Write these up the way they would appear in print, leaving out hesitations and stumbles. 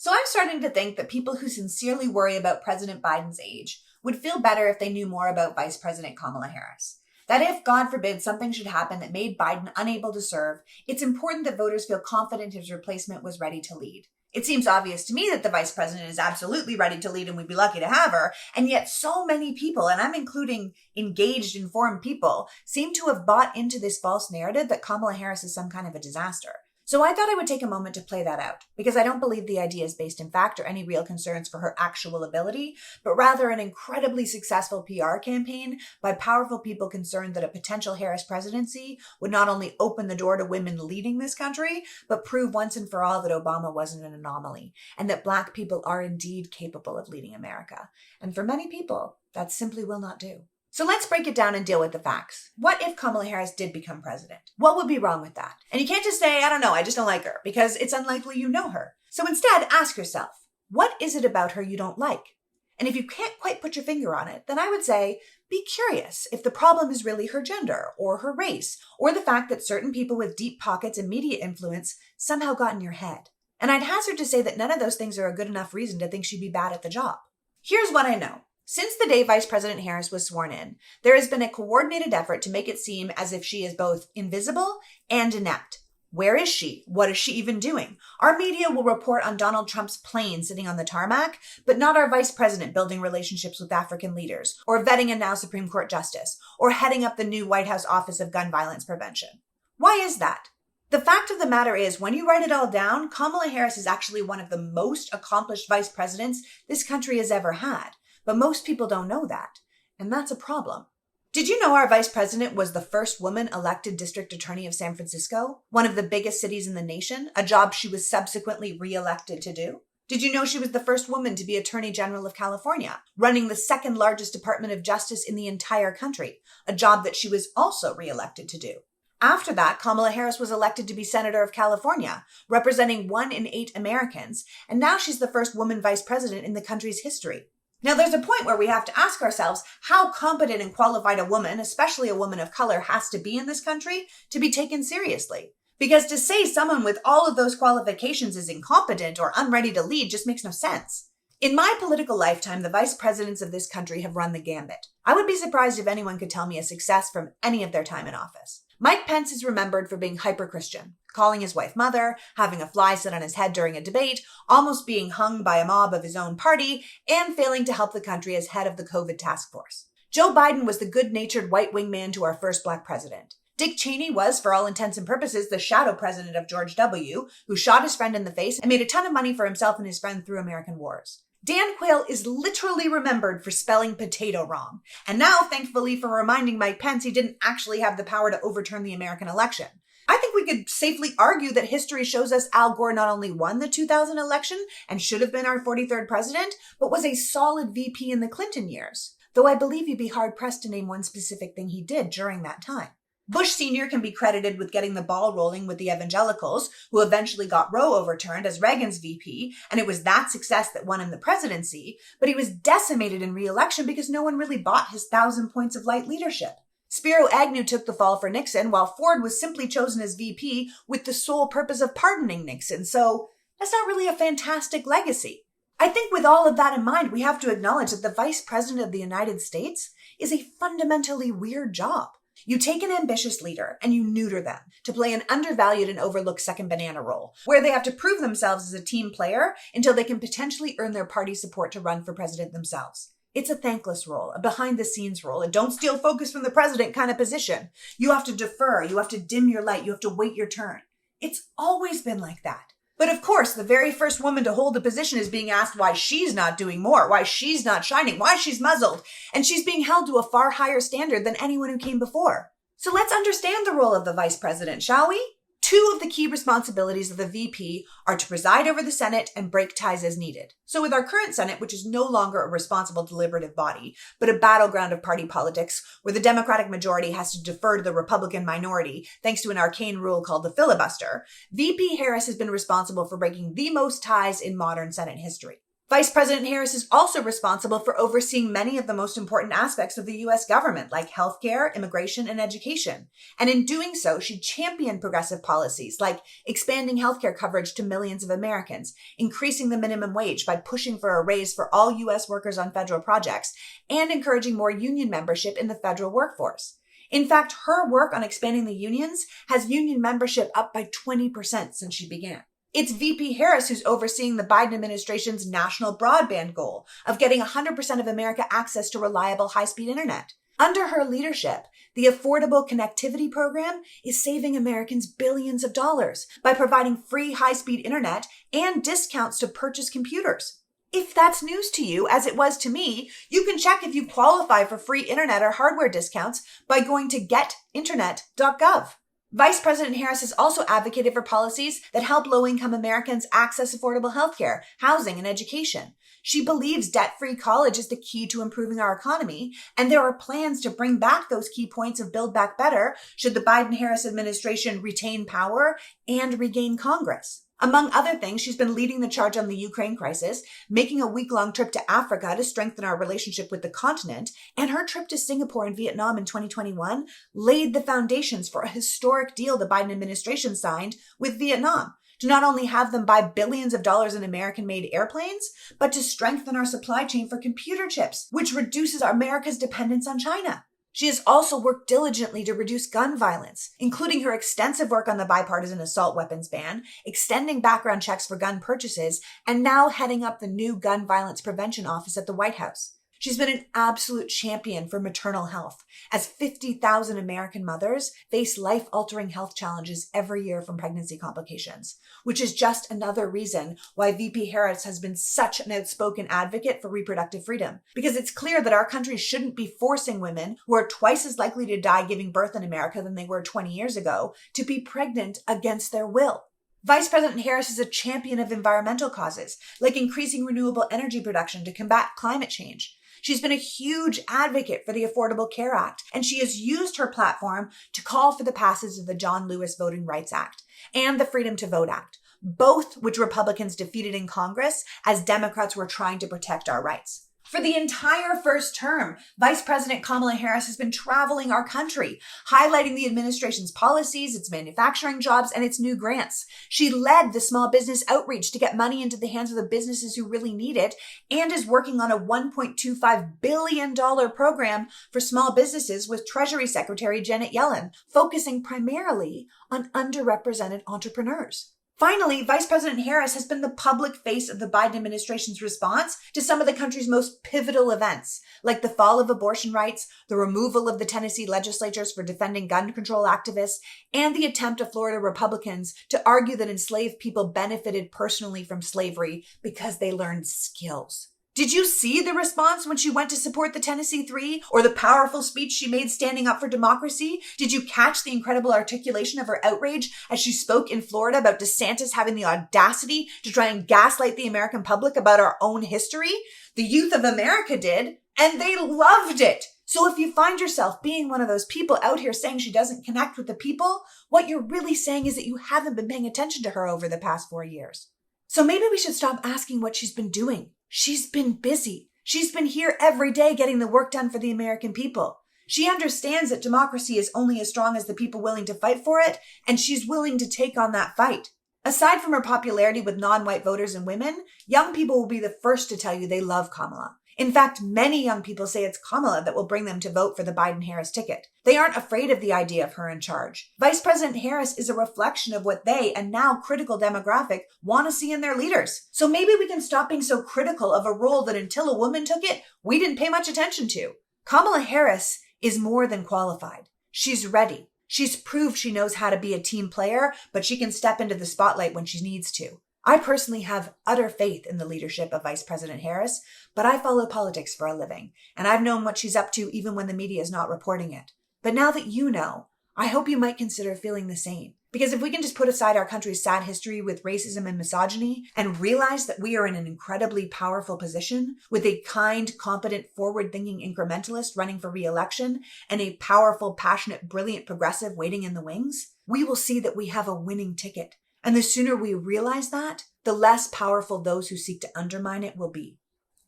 So I'm starting to think that people who sincerely worry about President Biden's age would feel better if they knew more about Vice President Kamala Harris. That if, God forbid, something should happen that made Biden unable to serve, it's important that voters feel confident his replacement was ready to lead. It seems obvious to me that the vice president is absolutely ready to lead and we'd be lucky to have her, and yet so many people, and I'm including engaged, informed people, seem to have bought into this false narrative that Kamala Harris is some kind of a disaster. So I thought I would take a moment to play that out, because I don't believe the idea is based in fact or any real concerns for her actual ability, but rather an incredibly successful PR campaign by powerful people concerned that a potential Harris presidency would not only open the door to women leading this country, but prove once and for all that Obama wasn't an anomaly, and that Black people are indeed capable of leading America. And for many people, that simply will not do. So let's break it down and deal with the facts. What if Kamala Harris did become president? What would be wrong with that? And you can't just say, I don't know, I just don't like her, because it's unlikely you know her. So instead, ask yourself, what is it about her you don't like? And if you can't quite put your finger on it, then I would say, be curious if the problem is really her gender, or her race, or the fact that certain people with deep pockets and media influence somehow got in your head. And I'd hazard to say that none of those things are a good enough reason to think she'd be bad at the job. Here's what I know. Since the day Vice President Harris was sworn in, there has been a coordinated effort to make it seem as if she is both invisible and inept. Where is she? What is she even doing? Our media will report on Donald Trump's plane sitting on the tarmac, but not our vice president building relationships with African leaders, or vetting a now Supreme Court justice, or heading up the new White House Office of Gun Violence Prevention. Why is that? The fact of the matter is, when you write it all down, Kamala Harris is actually one of the most accomplished vice presidents this country has ever had. But most people don't know that, and that's a problem. Did you know our vice president was the first woman elected district attorney of San Francisco, one of the biggest cities in the nation, a job she was subsequently re-elected to do? Did you know she was the first woman to be Attorney General of California, running the second largest Department of Justice in the entire country, a job that she was also re-elected to do? After that, Kamala Harris was elected to be Senator of California, representing 1 in 8 Americans, and now she's the first woman vice president in the country's history. Now, there's a point where we have to ask ourselves how competent and qualified a woman, especially a woman of color, has to be in this country to be taken seriously. Because to say someone with all of those qualifications is incompetent or unready to lead just makes no sense. In my political lifetime, the vice presidents of this country have run the gambit. I would be surprised if anyone could tell me a success from any of their time in office. Mike Pence is remembered for being hyper-Christian, calling his wife mother, having a fly sit on his head during a debate, almost being hung by a mob of his own party, and failing to help the country as head of the COVID task force. Joe Biden was the good-natured white wingman to our first Black president. Dick Cheney was, for all intents and purposes, the shadow president of George W., who shot his friend in the face and made a ton of money for himself and his friend through American wars. Dan Quayle is literally remembered for spelling potato wrong. And now, thankfully, for reminding Mike Pence he didn't actually have the power to overturn the American election. I think we could safely argue that history shows us Al Gore not only won the 2000 election and should have been our 43rd president, but was a solid VP in the Clinton years. Though I believe you'd be hard-pressed to name one specific thing he did during that time. Bush Sr. can be credited with getting the ball rolling with the evangelicals, who eventually got Roe overturned as Reagan's VP, and it was that success that won him the presidency, but he was decimated in re-election because no one really bought his 1,000 points of light leadership. Spiro Agnew took the fall for Nixon, while Ford was simply chosen as VP with the sole purpose of pardoning Nixon, so that's not really a fantastic legacy. I think with all of that in mind, we have to acknowledge that the Vice President of the United States is a fundamentally weird job. You take an ambitious leader and you neuter them to play an undervalued and overlooked second banana role, where they have to prove themselves as a team player until they can potentially earn their party support to run for president themselves. It's a thankless role, a behind-the-scenes role, a don't steal focus from the president kind of position. You have to defer, you have to dim your light, you have to wait your turn. It's always been like that. But of course, the very first woman to hold the position is being asked why she's not doing more, why she's not shining, why she's muzzled, and she's being held to a far higher standard than anyone who came before. So let's understand the role of the vice president, shall we? 2 of the key responsibilities of the VP are to preside over the Senate and break ties as needed. So with our current Senate, which is no longer a responsible deliberative body, but a battleground of party politics where the Democratic majority has to defer to the Republican minority thanks to an arcane rule called the filibuster, VP Harris has been responsible for breaking the most ties in modern Senate history. Vice President Harris is also responsible for overseeing many of the most important aspects of the U.S. government, like healthcare, immigration, and education. And in doing so, she championed progressive policies like expanding healthcare coverage to millions of Americans, increasing the minimum wage by pushing for a raise for all U.S. workers on federal projects, and encouraging more union membership in the federal workforce. In fact, her work on expanding the unions has union membership up by 20% since she began. It's VP Harris who's overseeing the Biden administration's national broadband goal of getting 100% of America access to reliable high-speed internet. Under her leadership, the Affordable Connectivity Program is saving Americans billions of dollars by providing free high-speed internet and discounts to purchase computers. If that's news to you, as it was to me, you can check if you qualify for free internet or hardware discounts by going to getinternet.gov. Vice President Harris has also advocated for policies that help low-income Americans access affordable healthcare, housing, and education. She believes debt-free college is the key to improving our economy, and there are plans to bring back those key points of Build Back Better should the Biden-Harris administration retain power and regain Congress. Among other things, she's been leading the charge on the Ukraine crisis, making a week-long trip to Africa to strengthen our relationship with the continent, and her trip to Singapore and Vietnam in 2021 laid the foundations for a historic deal the Biden administration signed with Vietnam to not only have them buy billions of dollars in American-made airplanes, but to strengthen our supply chain for computer chips, which reduces America's dependence on China. She has also worked diligently to reduce gun violence, including her extensive work on the bipartisan assault weapons ban, extending background checks for gun purchases, and now heading up the new Gun Violence Prevention Office at the White House. She's been an absolute champion for maternal health, as 50,000 American mothers face life-altering health challenges every year from pregnancy complications, which is just another reason why VP Harris has been such an outspoken advocate for reproductive freedom. Because it's clear that our country shouldn't be forcing women, who are twice as likely to die giving birth in America than they were 20 years ago, to be pregnant against their will. Vice President Harris is a champion of environmental causes, like increasing renewable energy production to combat climate change. She's been a huge advocate for the Affordable Care Act, and she has used her platform to call for the passage of the John Lewis Voting Rights Act and the Freedom to Vote Act, both which Republicans defeated in Congress as Democrats were trying to protect our rights. For the entire first term, Vice President Kamala Harris has been traveling our country, highlighting the administration's policies, its manufacturing jobs, and its new grants. She led the small business outreach to get money into the hands of the businesses who really need it, and is working on a $1.25 billion program for small businesses with Treasury Secretary Janet Yellen, focusing primarily on underrepresented entrepreneurs. Finally, Vice President Harris has been the public face of the Biden administration's response to some of the country's most pivotal events, like the fall of abortion rights, the removal of the Tennessee legislatures for defending gun control activists, and the attempt of Florida Republicans to argue that enslaved people benefited personally from slavery because they learned skills. Did you see the response when she went to support the Tennessee Three, or the powerful speech she made standing up for democracy? Did you catch the incredible articulation of her outrage as she spoke in Florida about DeSantis having the audacity to try and gaslight the American public about our own history? The youth of America did, and they loved it. So if you find yourself being one of those people out here saying she doesn't connect with the people, what you're really saying is that you haven't been paying attention to her over the past 4 years. So maybe we should stop asking what she's been doing. She's been busy. She's been here every day getting the work done for the American people. She understands that democracy is only as strong as the people willing to fight for it, and she's willing to take on that fight. Aside from her popularity with non-white voters and women, young people will be the first to tell you they love Kamala. In fact, many young people say it's Kamala that will bring them to vote for the Biden-Harris ticket. They aren't afraid of the idea of her in charge. Vice President Harris is a reflection of what they, and now critical demographic, want to see in their leaders. So maybe we can stop being so critical of a role that until a woman took it, we didn't pay much attention to. Kamala Harris is more than qualified. She's ready. She's proved she knows how to be a team player, but she can step into the spotlight when she needs to. I personally have utter faith in the leadership of Vice President Harris, but I follow politics for a living, and I've known what she's up to even when the media is not reporting it. But now that you know, I hope you might consider feeling the same. Because if we can just put aside our country's sad history with racism and misogyny and realize that we are in an incredibly powerful position with a kind, competent, forward-thinking incrementalist running for re-election and a powerful, passionate, brilliant progressive waiting in the wings, we will see that we have a winning ticket. And the sooner we realize that, the less powerful those who seek to undermine it will be.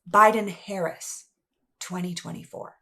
Biden-Harris, 2024.